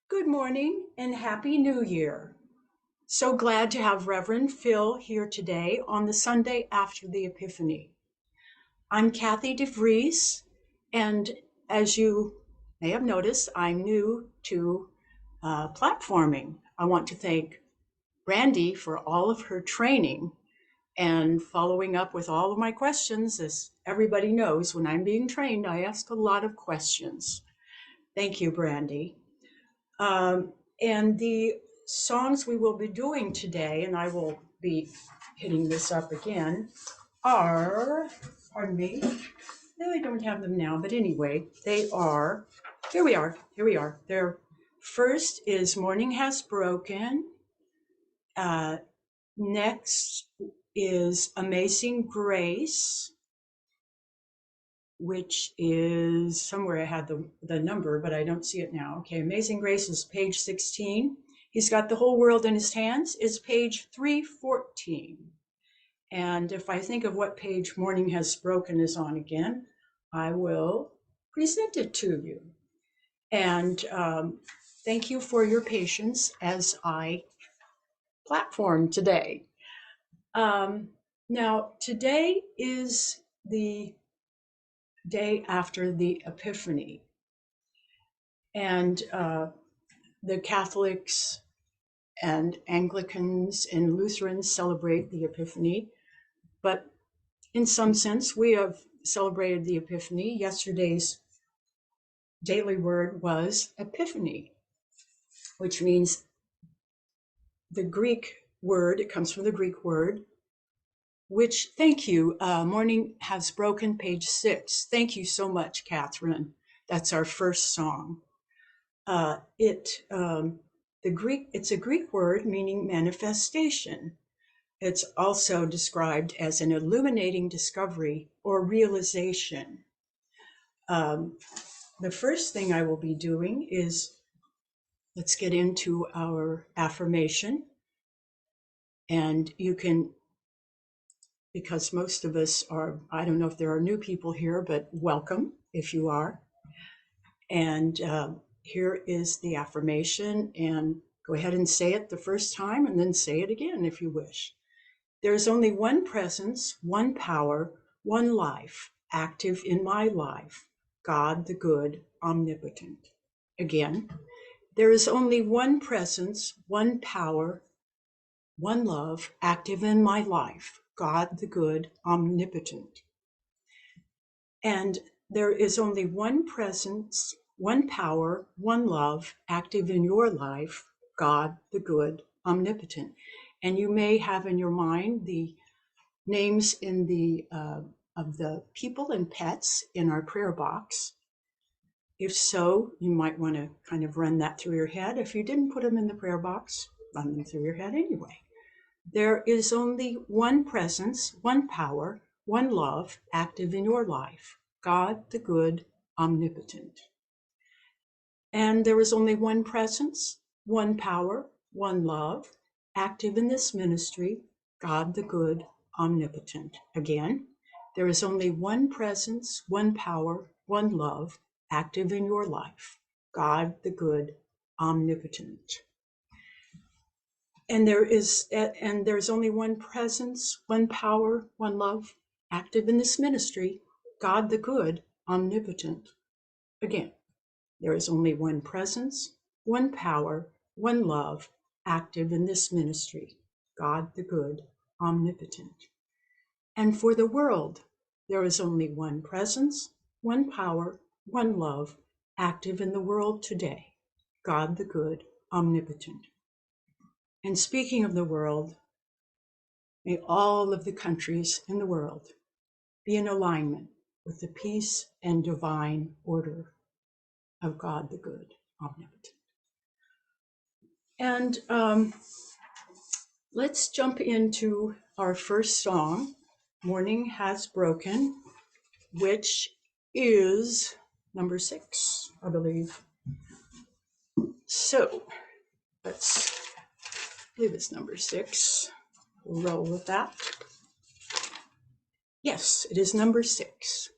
Good morning and Happy New Year. So glad to have Reverend Phil here today on the Sunday after the Epiphany. I'm Kathy DeVries, and as you may have noticed, I'm new to platforming. I want to thank Brandy for all of her training and following up with all of my questions. As everybody knows, when I'm being trained, I ask a lot of questions. Thank you, Brandy. And the songs we will be doing today, and I will be hitting this up again, are, pardon me, no, I don't have them now, but anyway, they are, here we are. Their first is Morning Has Broken. Next is Amazing Grace, which is somewhere I had the number, but I don't see it now. Okay, Amazing Grace is page 16. He's Got the Whole World in His Hands is page 314. And if I think of what page Morning Has Broken is on again, I will present it to you. And thank you for your patience as I platform today. Now, today is the day after the Epiphany. And the Catholics and Anglicans and Lutherans celebrate the Epiphany. But in some sense, we have celebrated the Epiphany. Yesterday's daily word was Epiphany, which means the Greek word, it comes from the Greek word, which, thank you, Morning Has Broken, page 6. Thank you so much, Catherine. That's our first song. It's a Greek word meaning manifestation. It's also described as an illuminating discovery or realization. The first thing I will be doing is, let's get into our affirmation. And you can, because most of us are, I don't know if there are new people here, but welcome if you are. And here is the affirmation, and go ahead and say it the first time and then say it again if you wish. There is only one presence, one power, one life active in my life, God the good, omnipotent. Again, there is only one presence, one power, one love active in my life, God the good, omnipotent. And there is only one presence, one power, one love active in your life, God the good, omnipotent. And you may have in your mind the names in the of the people and pets in our prayer box. If so, you might want to kind of run that through your head. If you didn't put them in the prayer box, run them through your head anyway. There is only one presence, one power, one love active in your life, God the good, omnipotent. And there is only one presence, one power, one love active in this ministry, God the good, omnipotent. Again, there is only one presence, one power, one love active in your life, God the good, omnipotent. And there's only one presence, one power, one love active in this ministry, God the good, omnipotent. Again, there is only one presence, one power, one love active in this ministry, God the good, omnipotent. And for the world, there is only one presence, one power, one love active in the world today, God the good, omnipotent. And speaking of the world, may all of the countries in the world be in alignment with the peace and divine order of God the good, omnipotent. And let's jump into our first song, Morning Has Broken, which is number 6, I believe. So let's, I believe it's number 6. We'll roll with that. Yes, it is number 6.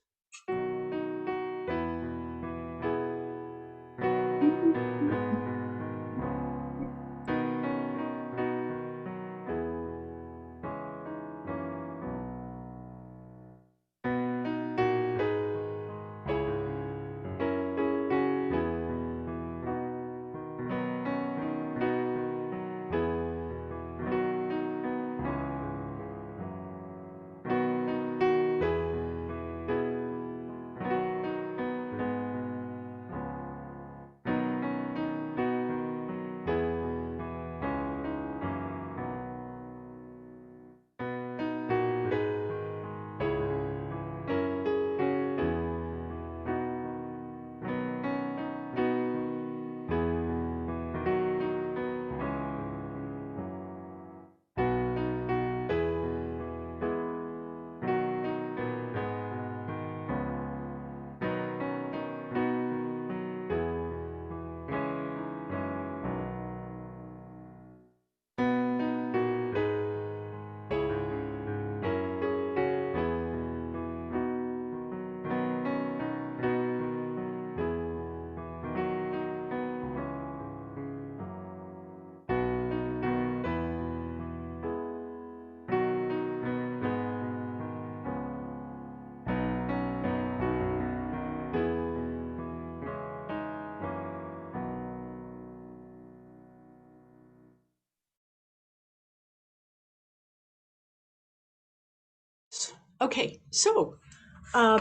Okay, so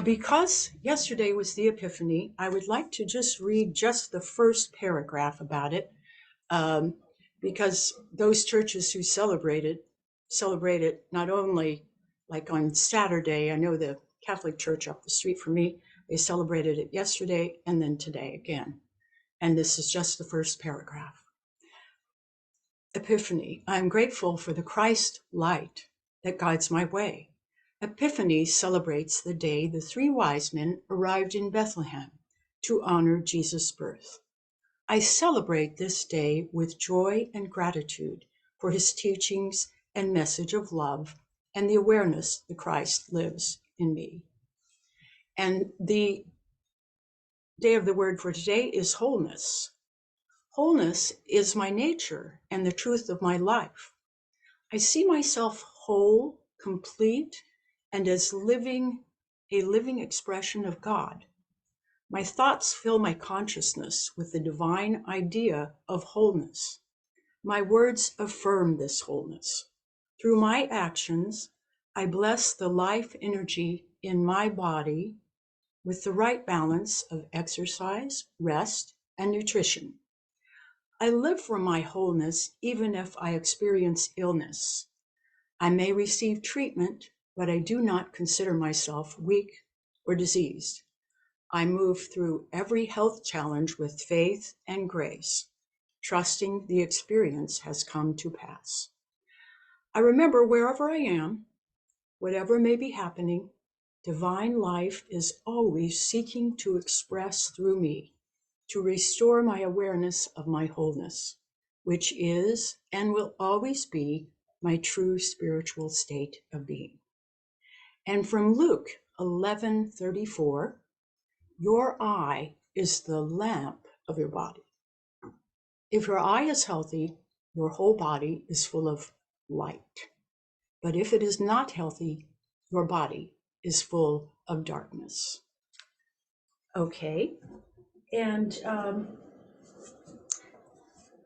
because yesterday was the Epiphany, I would like to just read just the first paragraph about it, um, because those churches who celebrate it not only like on Saturday. I know the Catholic Church up the street from me, they celebrated it yesterday and then today again. And this is just the first paragraph. Epiphany. I am grateful for the Christ light that guides my way. Epiphany celebrates the day the three wise men arrived in Bethlehem to honor Jesus' birth. I celebrate this day with joy and gratitude for his teachings and message of love and the awareness that Christ lives in me. And the day of the word for today is wholeness. Wholeness is my nature and the truth of my life. I see myself whole, complete, and as a living expression of God. My thoughts fill my consciousness with the divine idea of wholeness. My words affirm this wholeness. Through my actions, I bless the life energy in my body with the right balance of exercise, rest, and nutrition. I live for my wholeness even if I experience illness. I may receive treatment, but I do not consider myself weak or diseased. I move through every health challenge with faith and grace, trusting the experience has come to pass. I remember wherever I am, whatever may be happening, divine life is always seeking to express through me, to restore my awareness of my wholeness, which is and will always be my true spiritual state of being. And from Luke 11:34, your eye is the lamp of your body. If your eye is healthy, your whole body is full of light. But if it is not healthy, your body is full of darkness. Okay, and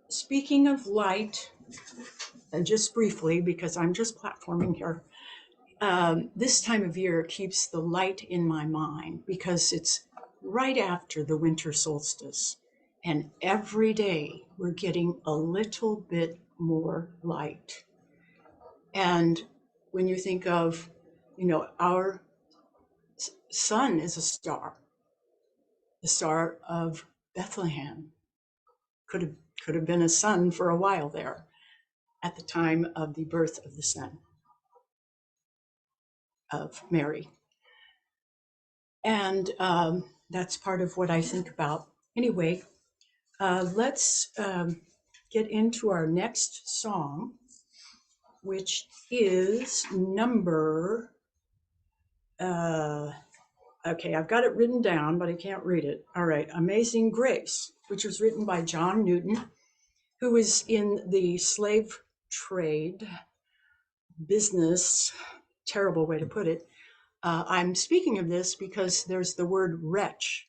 speaking of light, and just briefly, because I'm just platforming here, this time of year keeps the light in my mind because it's right after the winter solstice. And every day we're getting a little bit more light. And when you think of, our sun is a star, the star of Bethlehem. Could have been a sun for a while there at the time of the birth of the Son of Mary. And that's part of what I think about. Anyway, let's get into our next song, which is number, okay, I've got it written down, but I can't read it. All right, Amazing Grace, which was written by John Newton, who was in the slave trade business, terrible way to put it. I'm speaking of this because there's the word wretch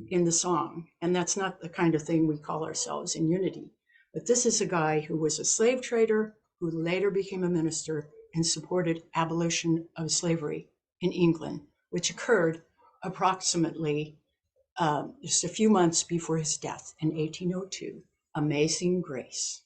in the song, and that's not the kind of thing we call ourselves in Unity. But this is a guy who was a slave trader who later became a minister and supported abolition of slavery in England, which occurred approximately just a few months before his death in 1802. Amazing Grace.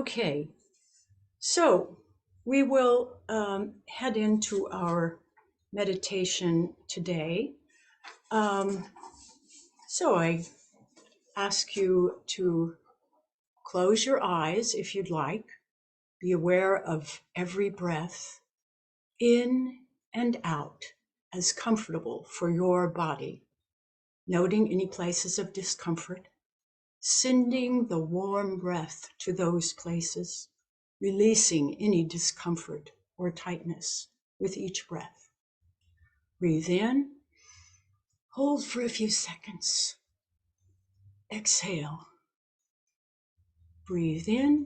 Okay, so we will head into our meditation today. So I ask you to close your eyes if you'd like. Be aware of every breath in and out as comfortable for your body, noting any places of discomfort, sending the warm breath to those places, releasing any discomfort or tightness with each breath. Breathe in, hold for a few seconds, exhale. Breathe in,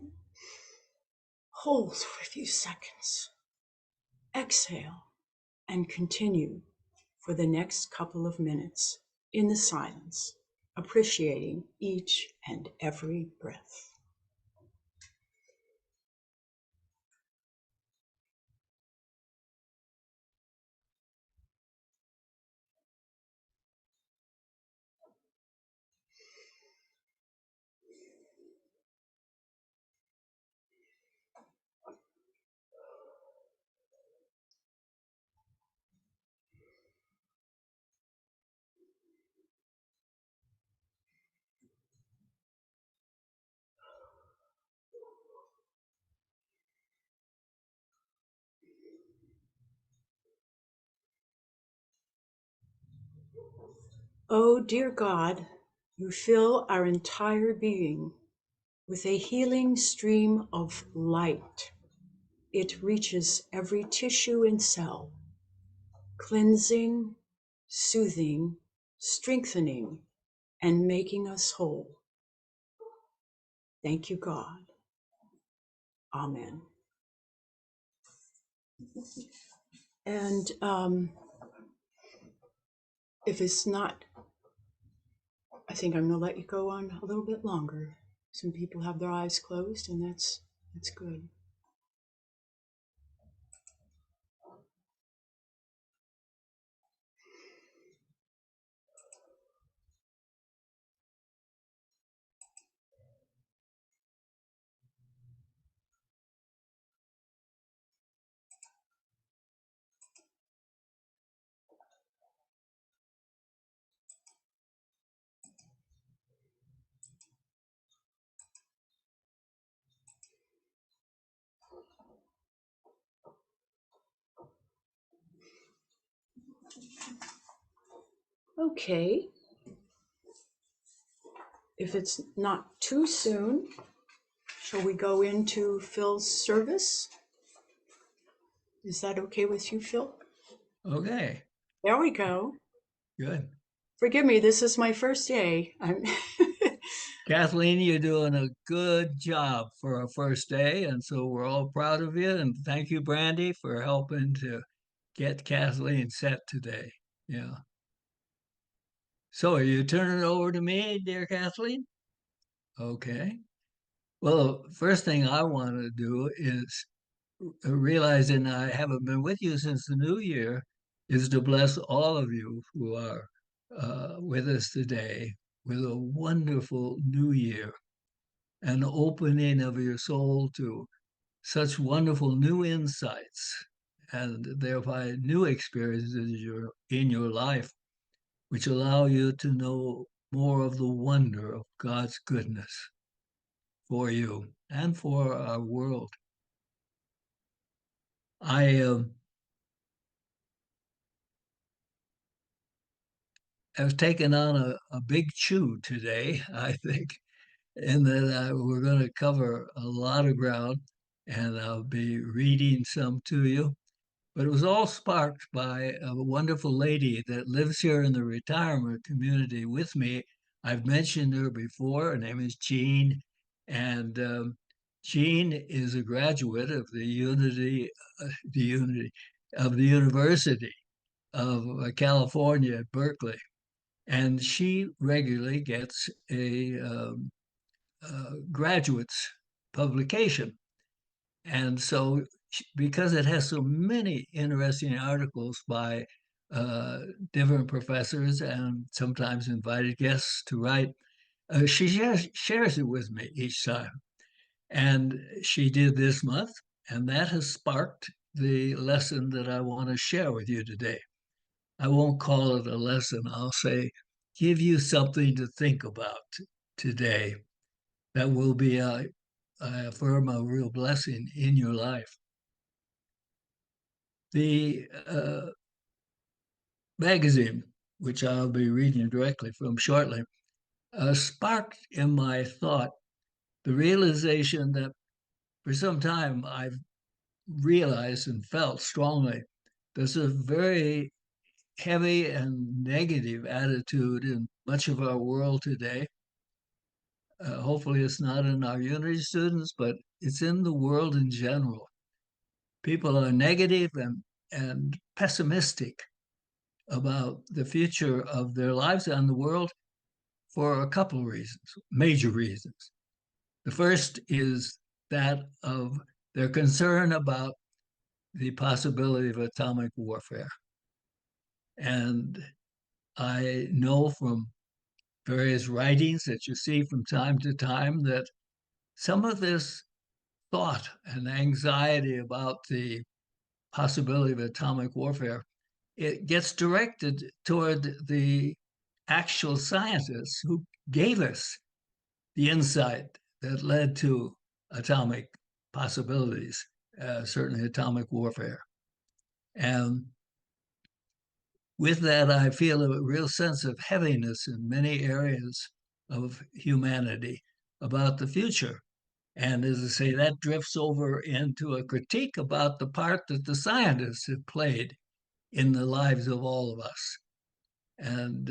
hold for a few seconds, exhale, and continue for the next couple of minutes in the silence, appreciating each and every breath. Oh, dear God, you fill our entire being with a healing stream of light. It reaches every tissue and cell, cleansing, soothing, strengthening, and making us whole. Thank you, God. Amen. And if it's not, I think I'm going to let you go on a little bit longer. Some people have their eyes closed, and that's good. Okay. If it's not too soon, shall we go into Phil's service? Is that okay with you, Phil? Okay, There we go. good. Forgive me, this is my first day. I'm Kathleen, you're doing a good job for a first day, and so we're all proud of you. And thank you, Brandy, for helping to get Kathleen set today. Yeah. So are you turning it over to me, dear Kathleen? Okay. Well, the first thing I want to do is realizing I haven't been with you since the new year, is to bless all of you who are with us today with a wonderful new year, an opening of your soul to such wonderful new insights and thereby new experiences in your life, which allow you to know more of the wonder of God's goodness for you and for our world. I have taken on a big chew today, I think, in that we're going to cover a lot of ground and I'll be reading some to you. But it was all sparked by a wonderful lady that lives here in the retirement community with me. I've mentioned her before. Her name is Jean, and Jean is a graduate of the Unity of the University of California at Berkeley, and she regularly gets a graduate's publication. And so, because it has so many interesting articles by different professors and sometimes invited guests to write, she shares it with me each time. And she did this month, and that has sparked the lesson that I want to share with you today. I won't call it a lesson. I'll say, give you something to think about today that will be, I affirm, a real blessing in your life. The magazine, which I'll be reading directly from shortly, sparked in my thought the realization that for some time I've realized and felt strongly there's a very heavy and negative attitude in much of our world today. Hopefully, it's not in our Unity students, but it's in the world in general. People are negative and pessimistic about the future of their lives and the world for a couple of reasons, major reasons. The first is that of their concern about the possibility of atomic warfare. And I know from various writings that you see from time to time that some of this thought and anxiety about the possibility of atomic warfare, it gets directed toward the actual scientists who gave us the insight that led to atomic possibilities, certainly atomic warfare. And with that, I feel a real sense of heaviness in many areas of humanity about the future. And as I say, that drifts over into a critique about the part that the scientists have played in the lives of all of us. And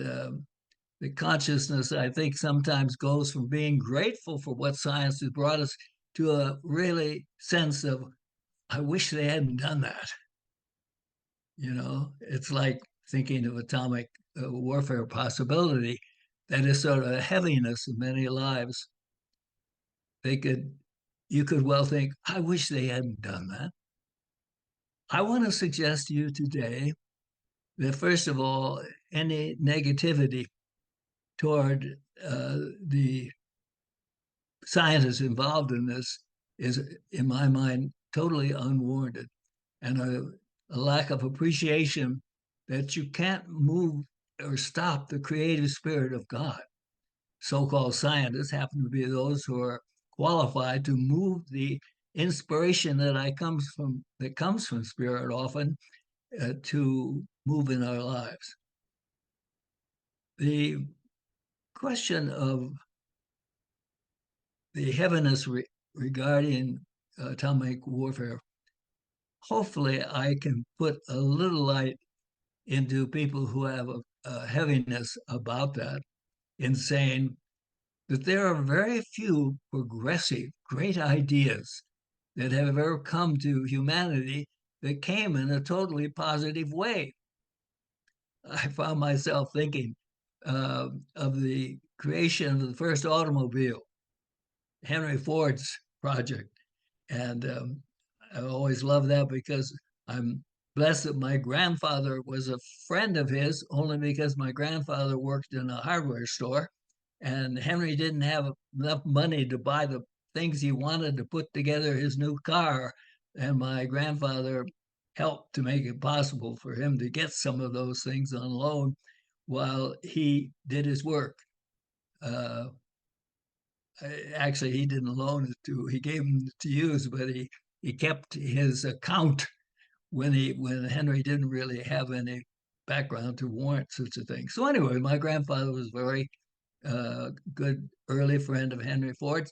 the consciousness, I think, sometimes goes from being grateful for what science has brought us to a really sense of, I wish they hadn't done that. It's like thinking of atomic warfare possibility that is sort of a heaviness in many lives. You could well think, I wish they hadn't done that. I want to suggest to you today that, first of all, any negativity toward the scientists involved in this is, in my mind, totally unwarranted, and a lack of appreciation that you can't move or stop the creative spirit of God. So-called scientists happen to be those who are qualified to move the inspiration that comes from spirit often to move in our lives. The question of the heaviness regarding atomic warfare, hopefully I can put a little light into people who have a heaviness about that in saying that there are very few progressive, great ideas that have ever come to humanity that came in a totally positive way. I found myself thinking of the creation of the first automobile, Henry Ford's project. And I always love that because I'm blessed that my grandfather was a friend of his, only because my grandfather worked in a hardware store. And Henry didn't have enough money to buy the things he wanted to put together his new car. And my grandfather helped to make it possible for him to get some of those things on loan while he did his work. Uh, Actually, he didn't loan it to, he gave them to use, but he kept his account when Henry didn't really have any background to warrant such a thing. So anyway, my grandfather was a very good early friend of Henry Ford,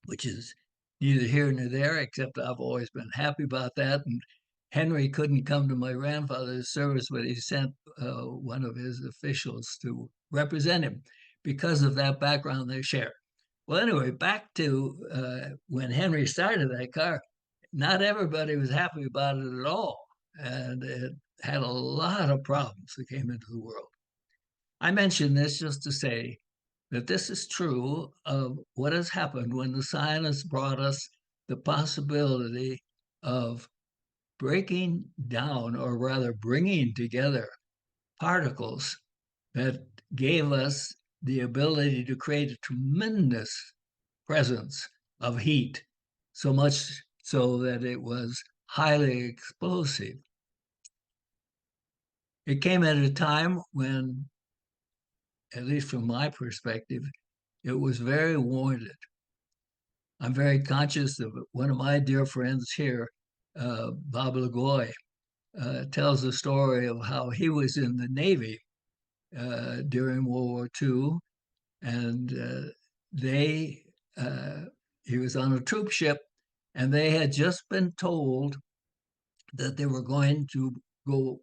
which is neither here nor there, except I've always been happy about that. And Henry couldn't come to my grandfather's service, but he sent one of his officials to represent him because of that background they share. Well, anyway, back to when Henry started that car, not everybody was happy about it at all. And it had a lot of problems that came into the world. I mention this just to say that this is true of what has happened when the scientists brought us the possibility of breaking down, or rather bringing together, particles that gave us the ability to create a tremendous presence of heat, so much so that it was highly explosive. It came at a time when, at least from my perspective, it was very warranted. I'm very conscious of it. One of my dear friends here, Bob Lagoy, tells the story of how he was in the Navy during World War II, and they he was on a troop ship, and they had just been told that they were going to go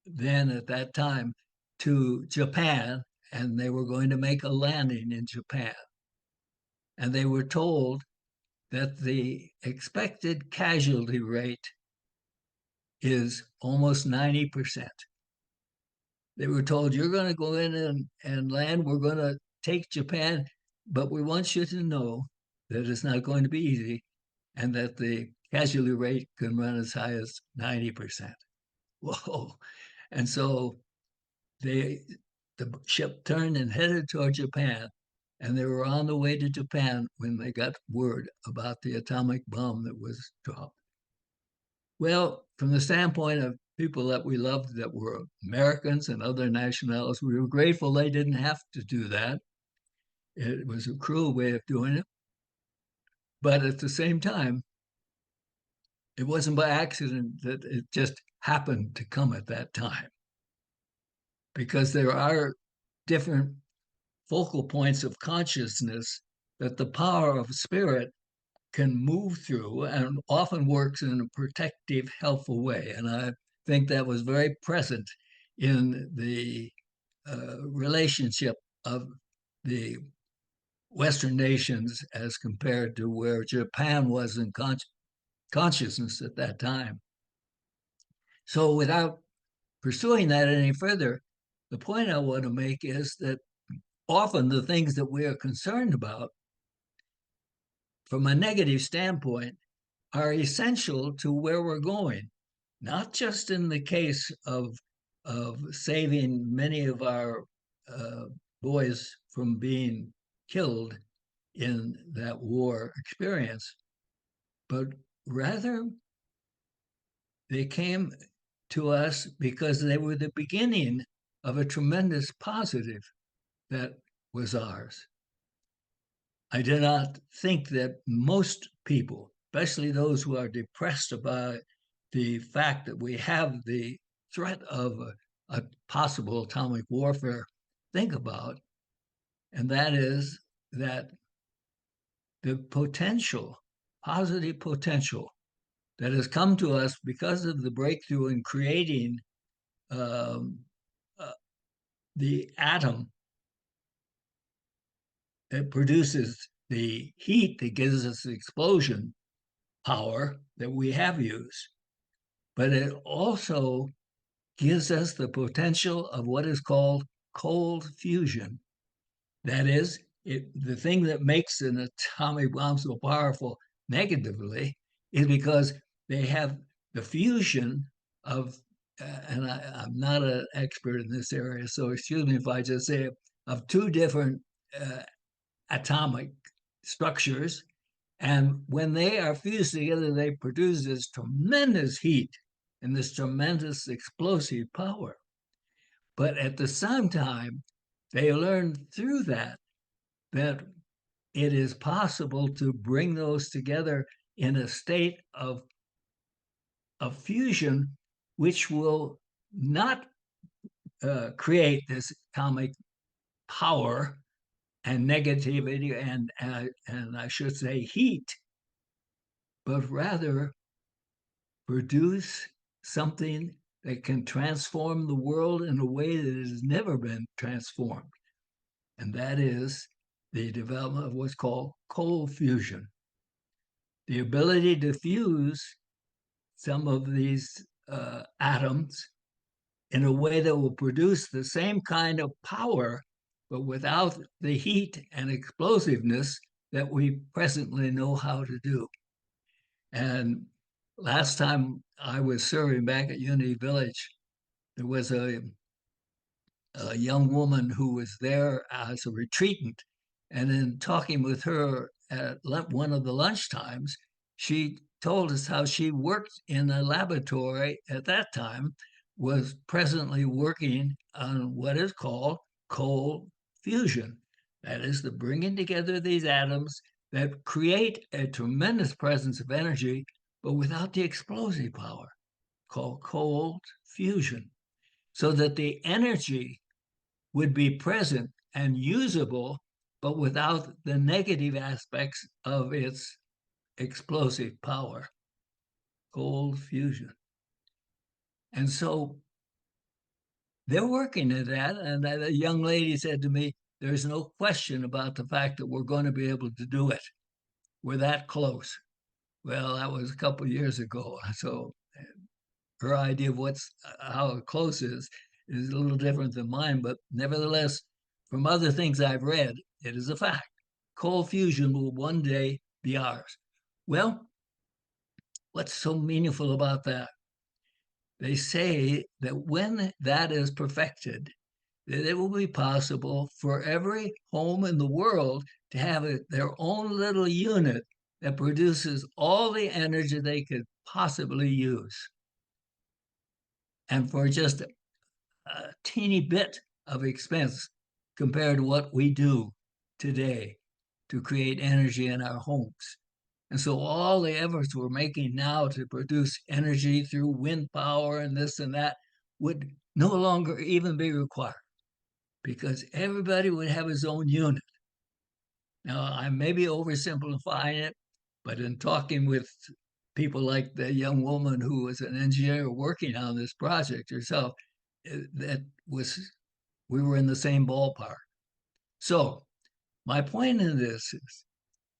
then at that time to Japan, and they were going to make a landing in Japan. And they were told that the expected casualty rate is almost 90%. They were told, you're going to go in and land, we're going to take Japan, but we want you to know that it's not going to be easy and that the casualty rate can run as high as 90%. Whoa. And so they the ship turned and headed toward Japan, and they were on the way to Japan when they got word about the atomic bomb that was dropped. Well, from the standpoint of people that we loved that were Americans and other nationalities, we were grateful they didn't have to do that. It was a cruel way of doing it. But at the same time, it wasn't by accident that it just happened to come at that time, because there are different focal points of consciousness that the power of spirit can move through and often works in a protective, helpful way. And I think that was very present in the relationship of the Western nations as compared to where Japan was in consciousness at that time. So, without pursuing that any further, the point I want to make is that often the things that we are concerned about from a negative standpoint are essential to where we're going, not just in the case of saving many of our boys from being killed in that war experience, but rather they came to us because they were the beginning of a tremendous positive that was ours. I do not think that most people, especially those who are depressed about the fact that we have the threat of a possible atomic warfare, think about, and that is that the potential, positive potential that has come to us because of the breakthrough in creating um, uh, the atom that produces the heat that gives us the explosion power that we have used. But it also gives us the potential of what is called cold fusion. That is, the thing that makes an atomic bomb so powerful negatively is because they have the fusion of, and I'm not an expert in this area, so excuse me if I just say it, of two different atomic structures. And when they are fused together, they produce this tremendous heat and this tremendous explosive power. But at the same time, they learn through that it is possible to bring those together in a state of fusion, which will not create this atomic power and negativity and I should say heat, but rather produce something that can transform the world in a way that has never been transformed. And that is the development of what's called cold fusion. The ability to fuse some of these atoms in a way that will produce the same kind of power, but without the heat and explosiveness that we presently know how to do. And last time I was serving back at Unity Village, there was a young woman who was there as a retreatant. And in talking with her at one of the lunch times, she told us how she worked in a laboratory at that time, was presently working on what is called cold fusion. That is the bringing together of these atoms that create a tremendous presence of energy, but without the explosive power, called cold fusion, so that the energy would be present and usable, but without the negative aspects of its explosive power, cold fusion. And so they're working at that. And a young lady said to me, there's no question about the fact that we're going to be able to do it. We're that close. Well, that was a couple of years ago. So her idea of how close is a little different than mine, but nevertheless, from other things I've read, it is a fact. Cold fusion will one day be ours. Well, what's so meaningful about that? They say that when that is perfected, that it will be possible for every home in the world to have their own little unit that produces all the energy they could possibly use. And for just a teeny bit of expense compared to what we do today to create energy in our homes. And so all the efforts we're making now to produce energy through wind power and this and that would no longer even be required because everybody would have his own unit. Now, I may be oversimplifying it, but in talking with people like the young woman who was an engineer working on this project herself, that was, we were in the same ballpark. So my point in this is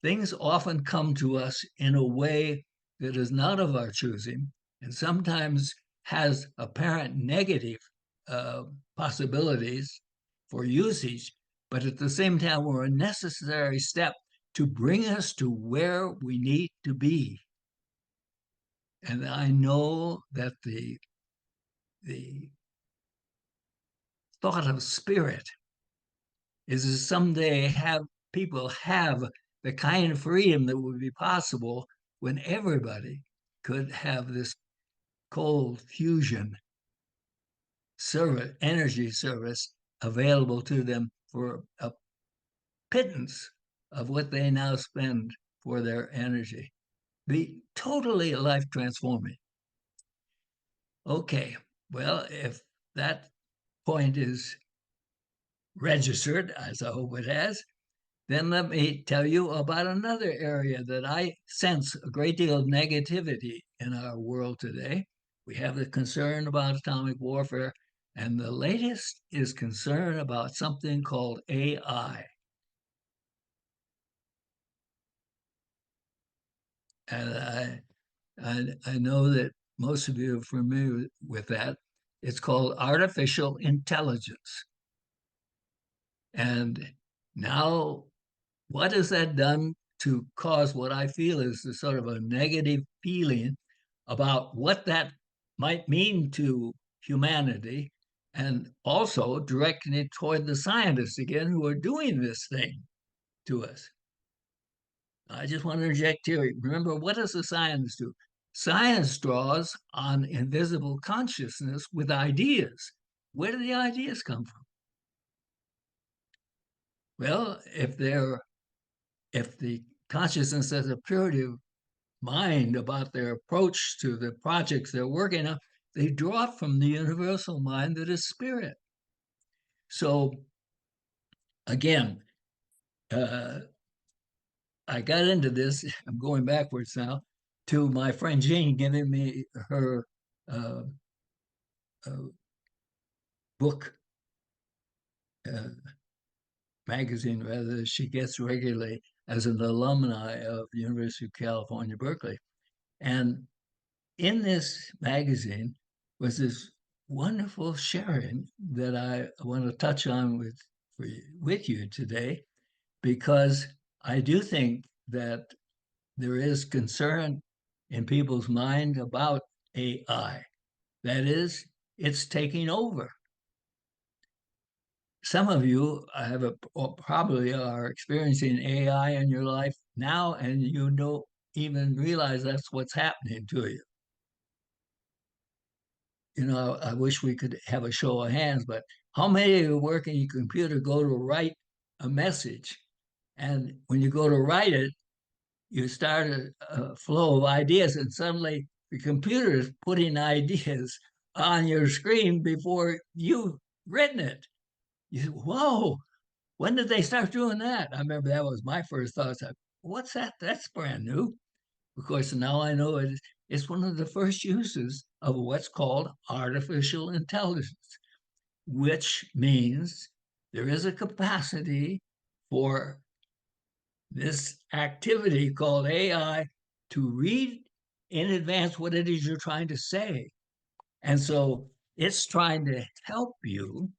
things often come to us in a way that is not of our choosing and sometimes has apparent negative possibilities for usage, but at the same time, we're a necessary step to bring us to where we need to be. And I know that the thought of spirit is to someday have people have the kind of freedom that would be possible when everybody could have this cold fusion service, energy service available to them for a pittance of what they now spend for their energy. Be totally life transforming. Okay, well, if that point is registered, as I hope it has, then let me tell you about another area that I sense a great deal of negativity in our world today. We have the concern about atomic warfare, and the latest is concern about something called AI. And I know that most of you are familiar with that. It's called artificial intelligence. And now, what has that done to cause what I feel is a sort of a negative feeling about what that might mean to humanity, and also directing it toward the scientists again who are doing this thing to us. I just want to interject here. Remember, what does the science do? Science draws on invisible consciousness with ideas. Where do the ideas come from? Well, if the consciousness has a purity of mind about their approach to the projects they're working on, they draw from the universal mind that is spirit. So again, I got into this, I'm going backwards now, to my friend Jean giving me her uh, uh, book uh, magazine, rather, she gets regularly as an alumni of the University of California, Berkeley. And in this magazine was this wonderful sharing that I want to touch on with you today, because I do think that there is concern in people's mind about AI. That is, it's taking over. Some of you have probably are experiencing AI in your life now, and you don't even realize that's what's happening to you. You know, I wish we could have a show of hands, but how many of you working your computer go to write a message? And when you go to write it, you start a flow of ideas, and suddenly the computer is putting ideas on your screen before you've written it. You say, whoa, when did they start doing that? I remember that was my first thought. What's that? That's brand new. Of course, now I know it's one of the first uses of what's called artificial intelligence, which means there is a capacity for this activity called AI to read in advance what it is you're trying to say. And so it's trying to help you,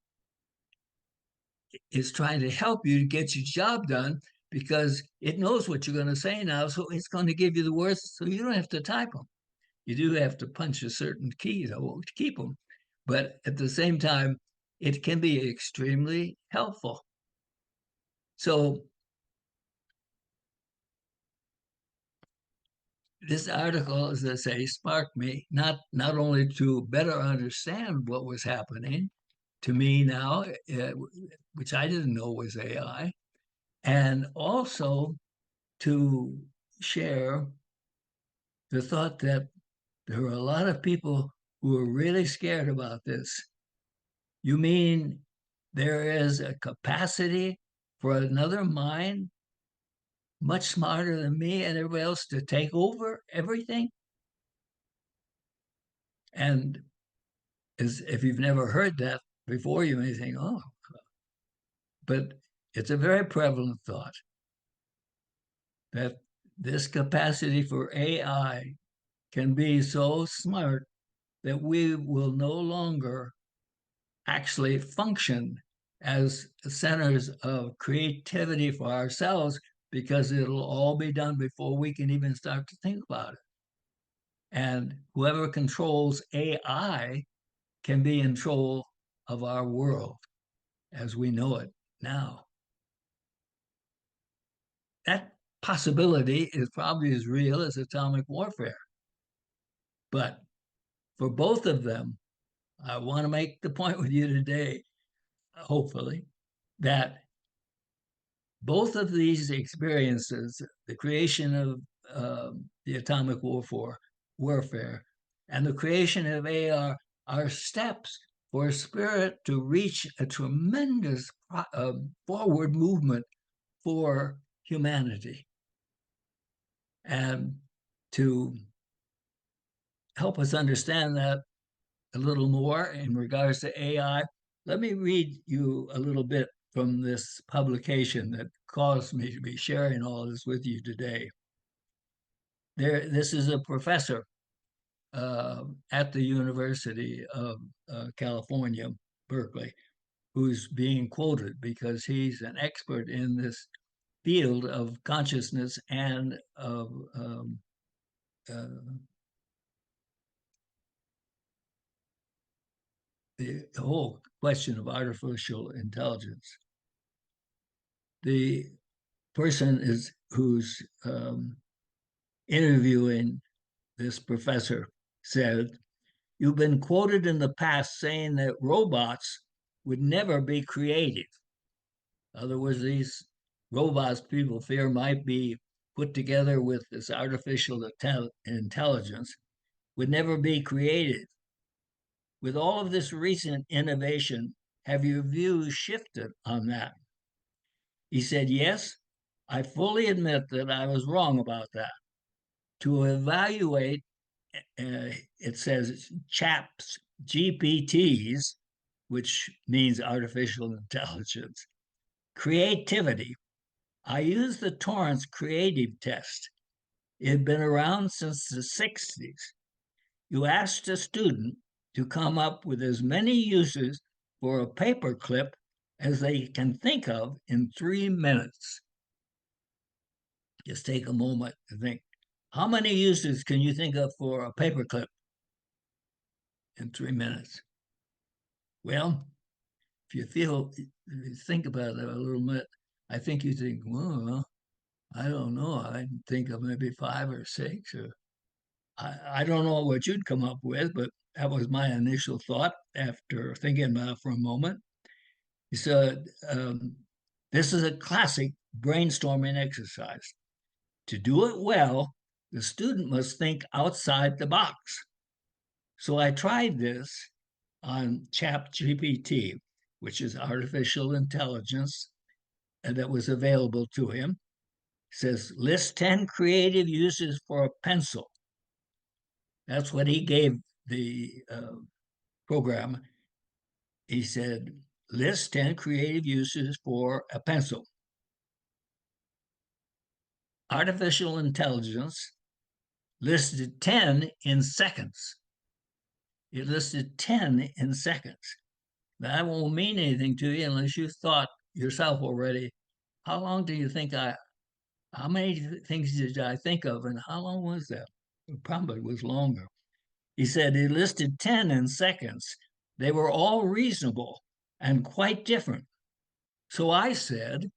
to get your job done because it knows what you're going to say now. So it's going to give you the words so you don't have to type them. You do have to punch a certain key though to keep them. But at the same time, it can be extremely helpful. So this article, as I say, sparked me not only to better understand what was happening to me now, which I didn't know was AI, and also to share the thought that there are a lot of people who are really scared about this. You mean there is a capacity for another mind much smarter than me and everybody else to take over everything? And as if you've never heard that before, you may think, oh, but it's a very prevalent thought that this capacity for AI can be so smart that we will no longer actually function as centers of creativity for ourselves because it'll all be done before we can even start to think about it. And whoever controls AI can be in control of our world as we know it now. That possibility is probably as real as atomic warfare. But for both of them, I want to make the point with you today, hopefully, that both of these experiences, the creation of the atomic warfare and the creation of AR, are steps for spirit to reach a tremendous forward movement for humanity. And to help us understand that a little more in regards to AI, let me read you a little bit from this publication that caused me to be sharing all this with you today. This is a professor at the University of California, Berkeley, who's being quoted because he's an expert in this field of consciousness and of uh, the whole question of artificial intelligence. The person is who's interviewing this professor said, "You've been quoted in the past saying that robots would never be creative. In other words, these robots people fear might be put together with this artificial intelligence would never be creative. With all of this recent innovation, have your views shifted on that?" He said, "Yes, I fully admit that I was wrong about that. To evaluate, it says CHAPS, GPTs, which means artificial intelligence, creativity. I used the Torrance creative test. It had been around since the 60s. You asked a student to come up with as many uses for a paperclip as they can think of in 3 minutes. Just take a moment to think. How many uses can you think of for a paperclip in 3 minutes? Well, if you think about it a little bit, I think you think, well, I don't know. I think of maybe 5 or 6, or I don't know what you'd come up with, but that was my initial thought after thinking about it for a moment. He said, this is a classic brainstorming exercise. To do it well, the student must think outside the box. So I tried this on ChatGPT, which is artificial intelligence that was available to him. It says, list 10 creative uses for a pencil. That's what he gave the program. He said, list 10 creative uses for a pencil. Artificial intelligence listed 10 in seconds. It listed 10 in seconds. That won't mean anything to you unless you thought yourself already, how long do you think how many things did I think of and how long was that? It probably was longer. He said he listed 10 in seconds. They were all reasonable and quite different. So I said,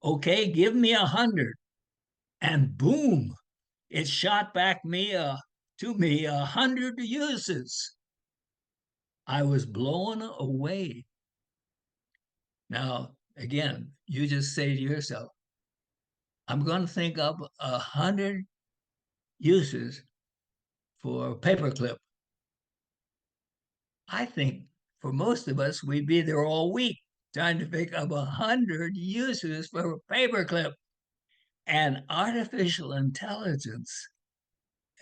okay, give me 100. And boom, it shot back to me 100 uses. I was blown away. Now, again, you just say to yourself, I'm going to think up 100 uses for a paperclip. I think for most of us, we'd be there all week trying to pick up 100 uses for a paperclip. And artificial intelligence,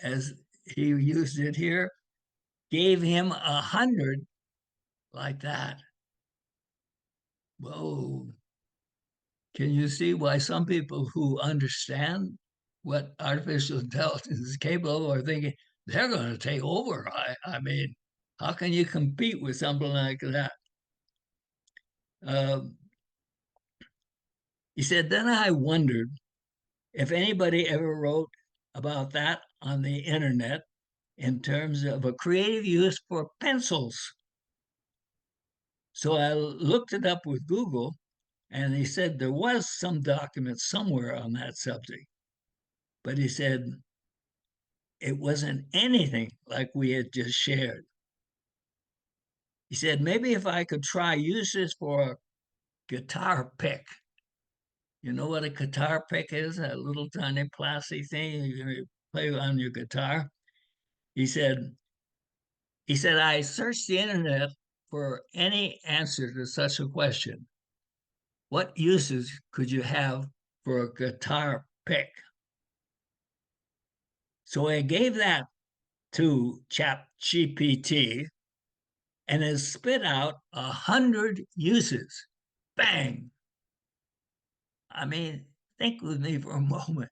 as he used it here, gave him 100 like that. Whoa. Can you see why some people who understand what artificial intelligence is capable are thinking they're going to take over? I mean, how can you compete with something like that? Uh, he said, then I wondered if anybody ever wrote about that on the internet in terms of a creative use for pencils. So I looked it up with Google, and he said there was some document somewhere on that subject. But he said it wasn't anything like we had just shared. He said, maybe if I could try use this for a guitar pick. You know what a guitar pick is? That little tiny plastic thing you play on your guitar. He said, I searched the internet for any answer to such a question. What uses could you have for a guitar pick? So I gave that to ChatGPT, and it spit out 100 uses. Bang! I mean, think with me for a moment.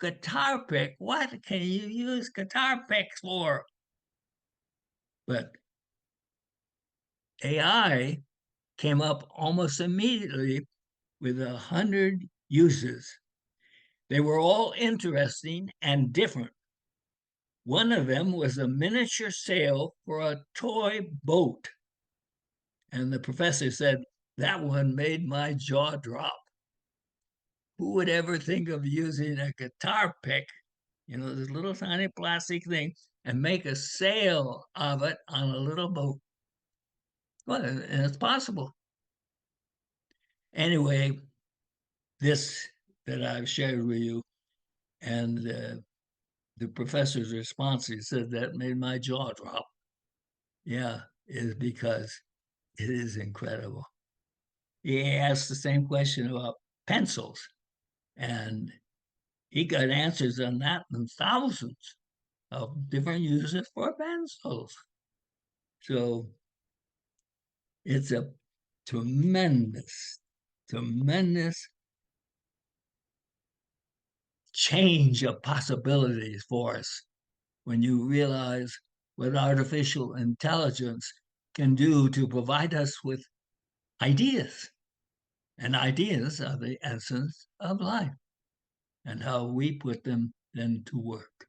Guitar pick, what can you use guitar picks for? But AI came up almost immediately with 100 uses. They were all interesting and different. One of them was a miniature sail for a toy boat. And the professor said, that one made my jaw drop. Who would ever think of using a guitar pick, this little tiny plastic thing, and make a sail of it on a little boat? Well, and it's possible. Anyway, this that I've shared with you, and the professor's response, he said that made my jaw drop. Yeah, is because it is incredible. He asked the same question about pencils, and he got answers on that in thousands of different uses for pencils. So it's a tremendous, tremendous change of possibilities for us when you realize what artificial intelligence can do to provide us with ideas. And ideas are the essence of life and how we put them then to work.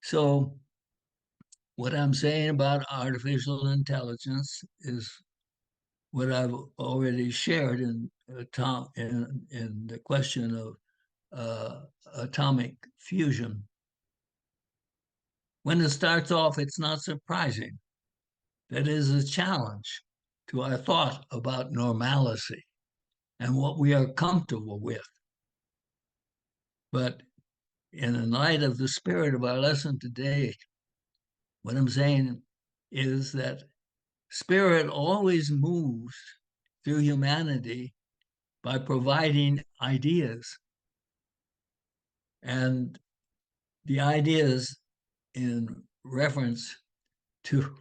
So, what I'm saying about artificial intelligence is what I've already shared in in the question of atomic fusion. When it starts off, it's not surprising. That is a challenge to our thought about normalcy and what we are comfortable with. But in light of the spirit of our lesson today, what I'm saying is that spirit always moves through humanity by providing ideas. And the ideas in reference to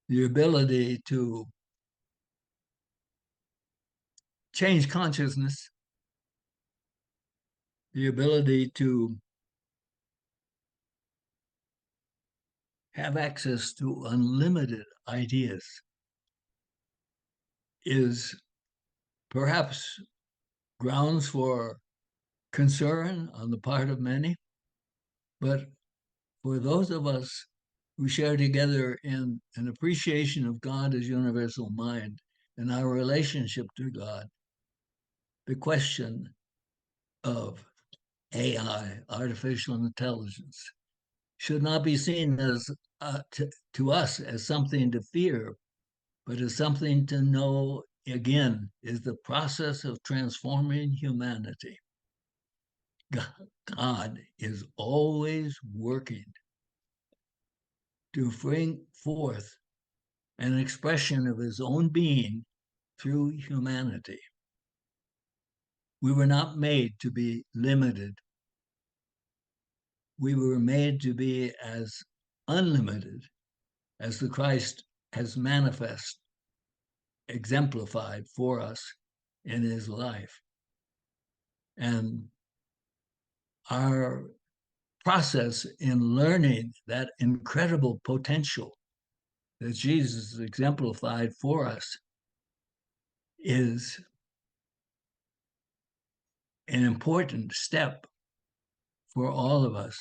the ability to change consciousness, the ability to have access to unlimited ideas is perhaps grounds for concern on the part of many. But for those of us who share together in an appreciation of God as universal mind and our relationship to God, the question of AI, artificial intelligence, should not be seen as to us as something to fear, but as something to know again is the process of transforming humanity. God is always working to bring forth an expression of his own being through humanity. We were not made to be limited. We were made to be as unlimited as the Christ has manifest, exemplified for us in his life. And our process in learning that incredible potential that Jesus exemplified for us is an important step for all of us.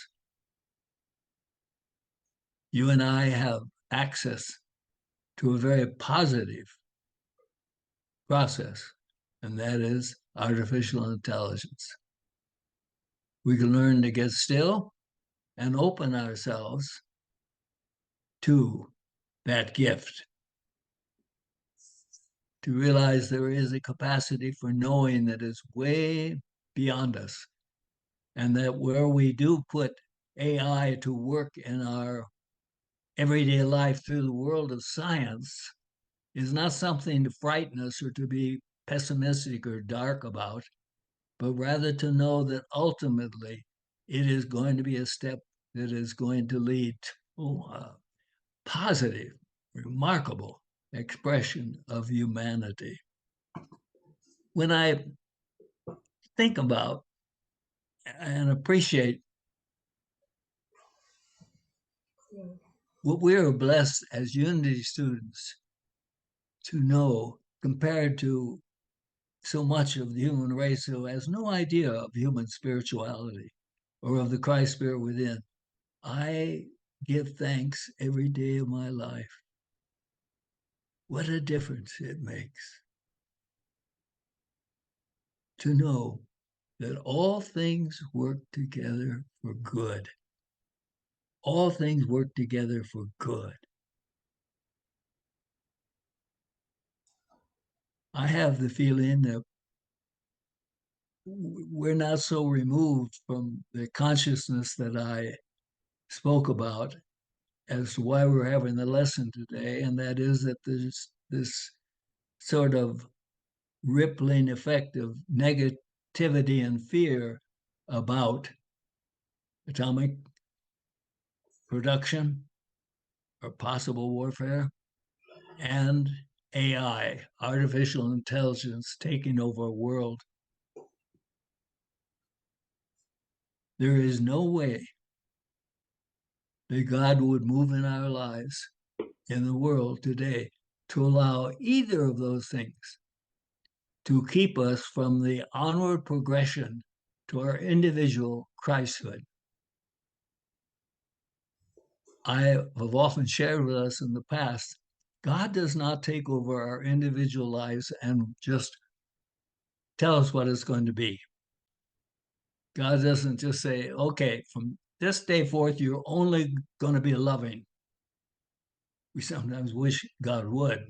You and I have access to a very positive process, and that is artificial intelligence. We can learn to get still and open ourselves to that gift, to realize there is a capacity for knowing that is way beyond us, and that where we do put AI to work in our everyday life through the world of science is not something to frighten us or to be pessimistic or dark about, but rather to know that ultimately it is going to be a step that is going to lead to a positive, remarkable expression of humanity. When I think about and appreciate what we are blessed as Unity students to know compared to so much of the human race who has no idea of human spirituality or of the Christ spirit within, I give thanks every day of my life. What a difference it makes to know that all things work together for good. All things work together for good. I have the feeling that we're not so removed from the consciousness that I spoke about as to why we're having the lesson today, and that is that there's this sort of rippling effect of negativity and fear about atomic production or possible warfare and AI, artificial intelligence, taking over a world. There is no way that God would move in our lives in the world today to allow either of those things to keep us from the onward progression to our individual Christhood. I have often shared with us in the past, God does not take over our individual lives and just tell us what it's going to be. God doesn't just say, okay, from this day forth, you're only going to be loving. We sometimes wish God would,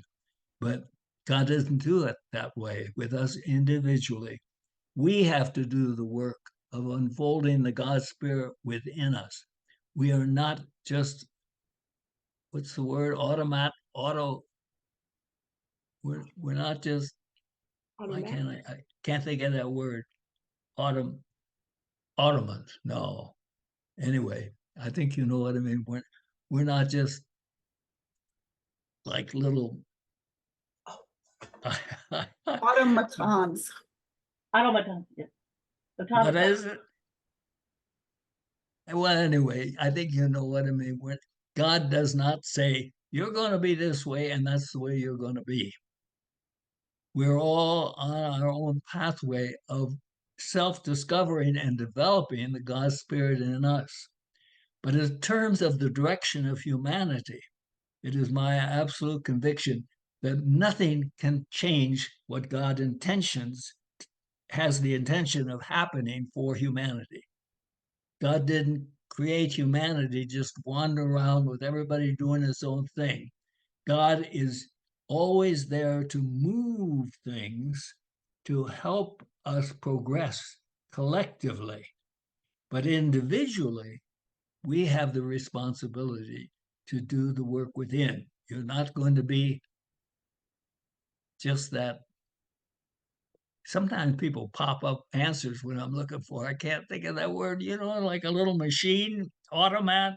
but God doesn't do it that way with us individually. We have to do the work of unfolding the God Spirit within us. We are not just, what's the word, we're not just, why can't I can't think of that word, autom, ottomans, no. Anyway, I think you know what I mean. We're not just like little, Automatons. Automaton, yeah. what Automaton. is it? Well, anyway, I think you know what I mean. God does not say, you're going to be this way and that's the way you're going to be. We're all on our own pathway of self-discovering and developing the God Spirit in us. But in terms of the direction of humanity, it is my absolute conviction that nothing can change what God has the intention of happening for humanity. God didn't create humanity just wander around with everybody doing his own thing. God is always there to move things to help us progress collectively. But individually, we have the responsibility to do the work within. You're not going to be just that. Sometimes people pop up answers when I'm looking for. I can't think of that word, like a little machine, and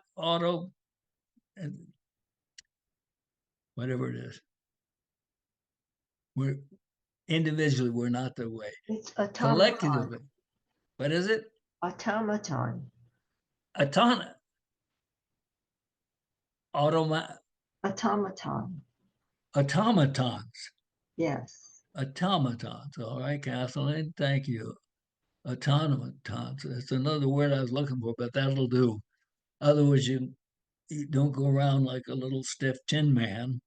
whatever it is. We're individually, we're not the way. It's automaton. Collectively, what is it? Automaton. Autonomous. Automaton. Automatons. Yes. Automatons. All right, Kathleen, thank you. Automatons. That's another word I was looking for, but that'll do. Otherwise, you don't go around like a little stiff tin man,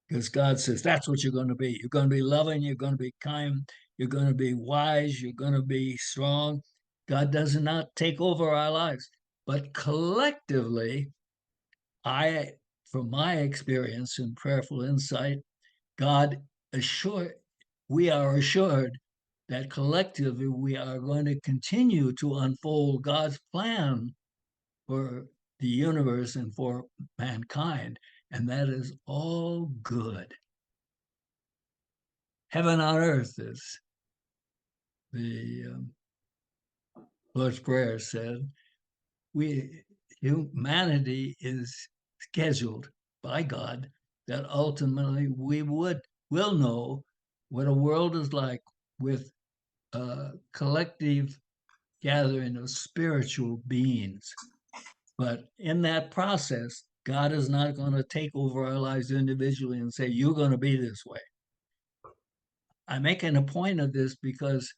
because God says that's what you're going to be. You're going to be loving, you're going to be kind, you're going to be wise, you're going to be strong. God does not take over our lives. But collectively, from my experience in prayerful insight, we are assured that collectively we are going to continue to unfold God's plan for the universe and for mankind. And that is all good. Heaven on earth, as the Lord's Prayer said. Humanity is scheduled by God that ultimately we will know what a world is like with a collective gathering of spiritual beings. But in that process, God is not going to take over our lives individually and say, you're going to be this way. I'm making a point of this because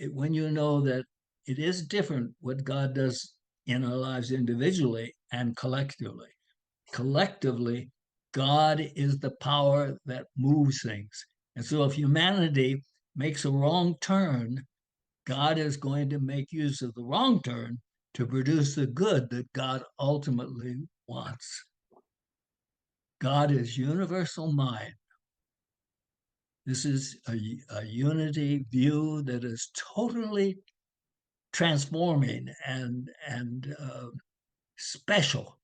when you know that it is different what God does in our lives individually and collectively. Collectively, God is the power that moves things. And so if humanity makes a wrong turn, God is going to make use of the wrong turn to produce the good that God ultimately wants. God is universal mind. This is a unity view that is totally transforming and special,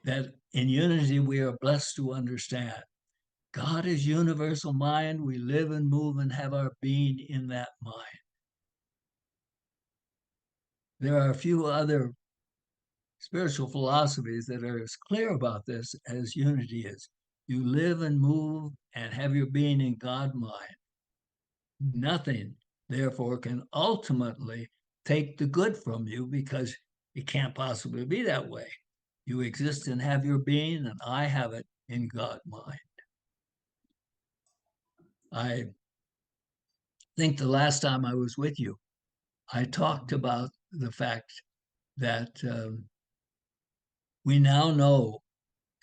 that in unity we are blessed to understand. God is universal mind. We live and move and have our being in that mind. There are a few other spiritual philosophies that are as clear about this as unity is. You live and move and have your being in God mind. Nothing, therefore, can ultimately take the good from you because it can't possibly be that way. You exist and have your being, and I have it in God mind. I think the last time I was with you, I talked about the fact that We now know,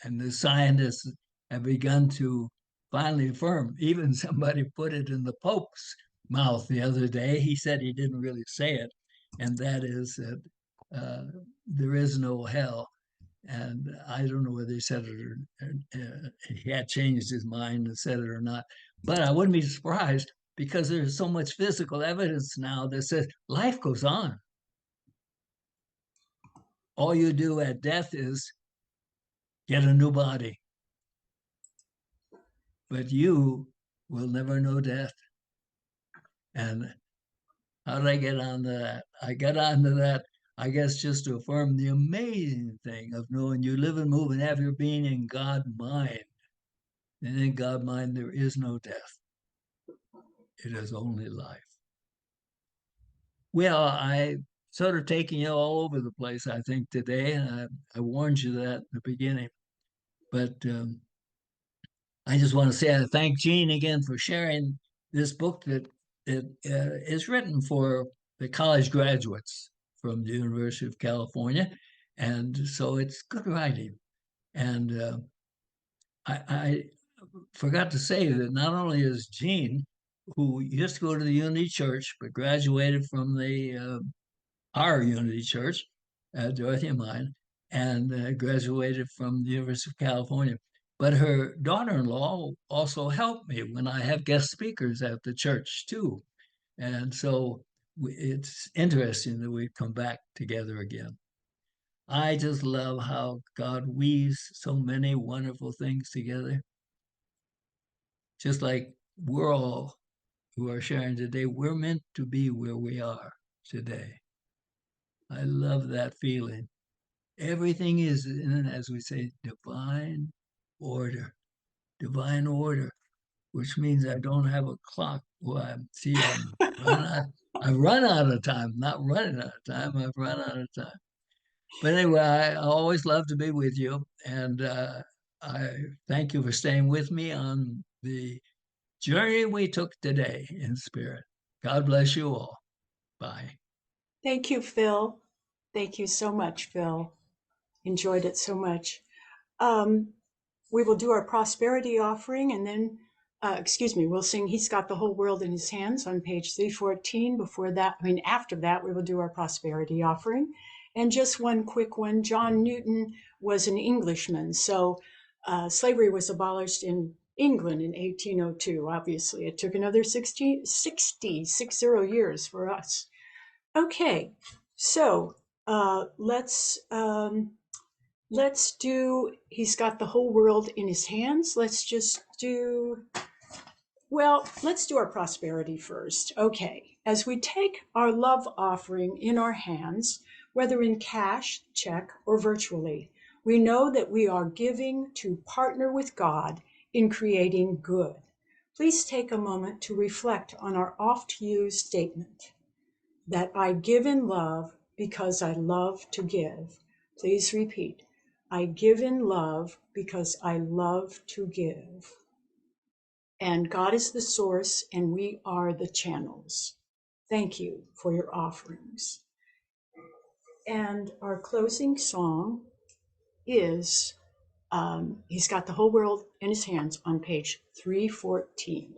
and the scientists have begun to finally affirm, even somebody put it in the Pope's mouth the other day. He said he didn't really say it, and that is that there is no hell. And I don't know whether he said it or he had changed his mind and said it or not. But I wouldn't be surprised because there's so much physical evidence now that says life goes on. All you do at death is get a new body. But you will never know death. And how did I get onto that? I got onto that, I guess, just to affirm the amazing thing of knowing you live and move and have your being in God mind. And in God mind, there is no death. It is only life. Well, I sort of taking you all over the place, I think, today. And I warned you that in the beginning. But I just want to say I thank Jean again for sharing this book that is written for the college graduates from the University of California. And so it's good writing. And I forgot to say that not only is Jean, who used to go to the Unity Church, but graduated from the our Unity Church, Dorothy and mine, and graduated from the University of California. But her daughter-in-law also helped me when I have guest speakers at the church too. And so it's interesting that we've come back together again. I just love how God weaves so many wonderful things together. Just like we're all who are sharing today, we're meant to be where we are today. I love that feeling. Everything is in, as we say, divine order. Divine order, which means I don't have a clock. Well, I've run out of time, not running out of time. I've run out of time. But anyway, I always love to be with you. And I thank you for staying with me on the journey we took today in spirit. God bless you all. Bye. Thank you, Phil. Thank you so much, Phil. Enjoyed it so much. We will do our prosperity offering and then, we'll sing He's Got the Whole World in His Hands on page 314. After that, we will do our prosperity offering. And just one quick one, John Newton was an Englishman. So slavery was abolished in England in 1802. Obviously, it took another 60 years for us. Okay, so let's do He's Got the Whole World in His Hands. Let's do our prosperity first. Okay, as we take our love offering in our hands, whether in cash, check, or virtually, we know that we are giving to partner with God in creating good. Please take a moment to reflect on our oft-used statement that I give in love because I love to give. Please repeat. I give in love because I love to give. And God is the source and we are the channels. Thank you for your offerings. And our closing song is He's Got the Whole World in His Hands on page 314.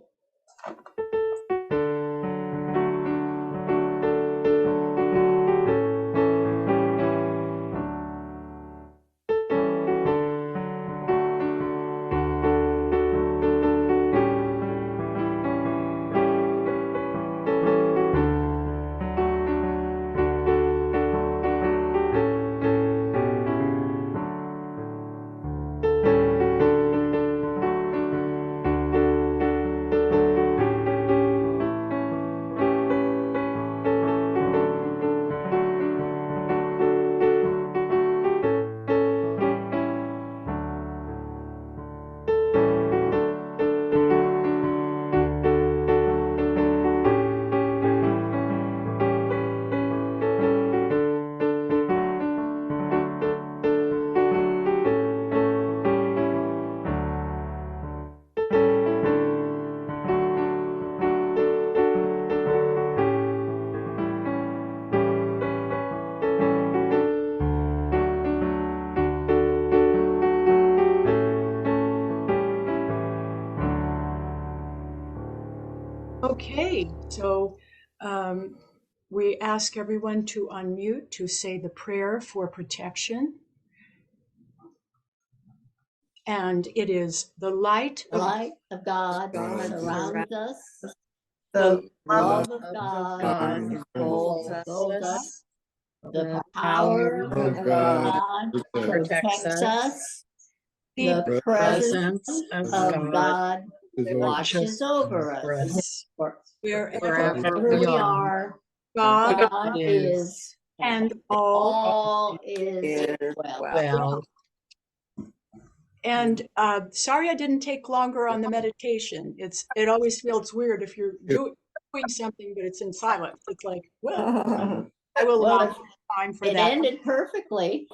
We ask everyone to unmute to say the prayer for protection. And it is the light The of light of God God surrounds us. The Love of God God enfolds enfolds us. The The power power of of God protects protects us. the The presence of God watches over us. wherever Wherever we are, God God is, and all. is well. well. And sorry I didn't take longer on the meditation. It always feels weird if you're doing something, but it's in silence. It's like, well, I will allow Well, time for it that. ended perfectly.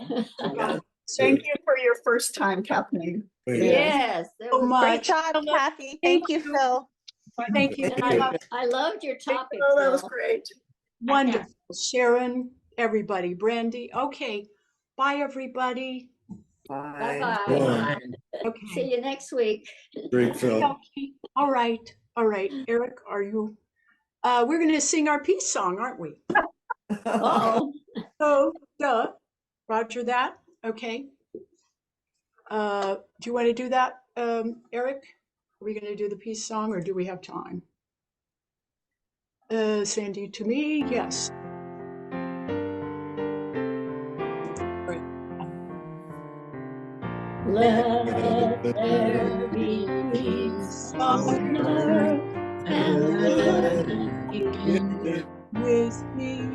Thank you for your first time, Kathleen. Yes. there So was- much. job, Kathy. Thank you, Phil. Thank you. And I loved your topic, Oh, that was Phil. great. Wonderful. Sharon, everybody, Brandy. Okay. Bye, everybody. Bye-bye. Okay. See you next week. Great, Phil. Okay. All right. All right. Eric, are you? We're going to sing our peace song, aren't we? Uh-oh. Oh, duh. Roger that. Okay. Do you want to do that, Eric? Are we going to do the peace song or do we have time? Sandy, to me, yes. Let there be peace on earth and let it begin With me.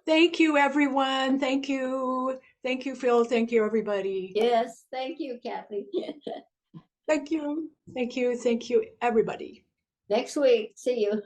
Thank you, everyone. Thank you. Thank you, Phil. Thank you, everybody. Yes, thank you, Kathy. Thank you. Thank you. Thank you, everybody. Next week, see you.